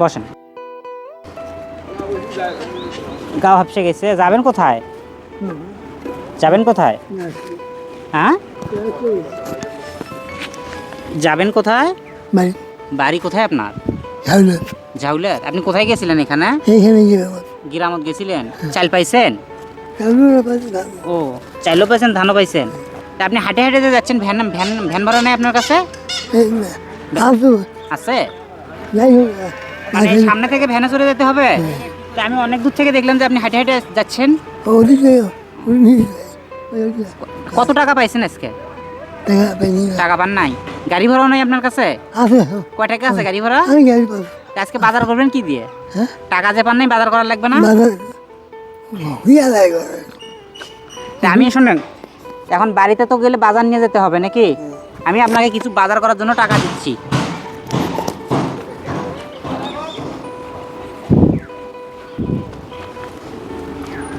বসেন। গা হাঁপসে গেছে, যাবেন কোথায়? যাবেন কোথায়? হ্যাঁ, যাবেন কোথায়? বাড়ি কোথায় আপনার? ঝাউলার। আপনি কোথায় গেছিলেন? এখানে গিরামত গেছিলেন। চাল পাইছেন? ও, চাইলেও পাইছেন, ধানও পাইছেন। তা আপনি হাঁটে হাঁটে যে যাচ্ছেন, ভ্যান ভ্যান ভ্যান ভাড়া নেই আপনার কাছে? আছে? মানে সামনে থেকে ভ্যানে চলে যেতে হবে? তা আমি অনেক দূর থেকে দেখলাম যে আপনি হাঁটে হাঁটে যাচ্ছেন। কত টাকা পাইছেন আজকে? টাকা পান নাই? গাড়ি ভাড়াও নাই আপনার কাছে? কয় টাকা আছে গাড়ি ভাড়া? তা আজকে বাজার করবেন কি দিয়ে? টাকা যে পান নাই, বাজার করার লাগবে না? তা আমি শোনেন, এখন বাড়িতে তো গেলে বাজার নিয়ে যেতে হবে নাকি? আমি আপনাকে কিছু বাজার করার জন্য টাকা দিচ্ছি।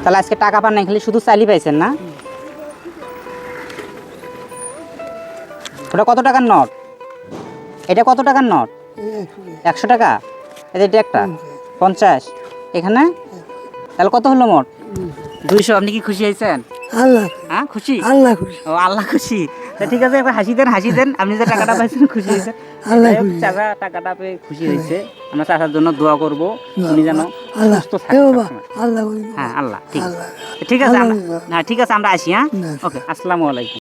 তাহলে আজকে টাকা পান নাই, খালি শুধু চালই পাইছেন না? ওটা কত টাকার নোট? এটা কত টাকার নোট? 100 টাকা। এটা একটা 50। এখানে তাহলে কত হলো মোট? 200। আপনি কি খুশি হয়েছেন? হ্যাঁ, খুশি? ও, আল্লাহ খুশি। তা ঠিক আছে, একবার হাসি দেন, হাসি দেন। আপনি যে টাকাটা পাইছেন, খুশি হয়েছেন? চাচা টাকাটা পেয়ে খুশি হয়েছে। আমরা চাচার জন্য দোয়া করবো, উনি যেন সুস্থ থাকে সবসময়। হ্যাঁ, আল্লাহ। ঠিক আছে, ঠিক আছে। হ্যাঁ, ঠিক আছে, আমরা আসি। হ্যাঁ, ওকে, আসসালামু আলাইকুম।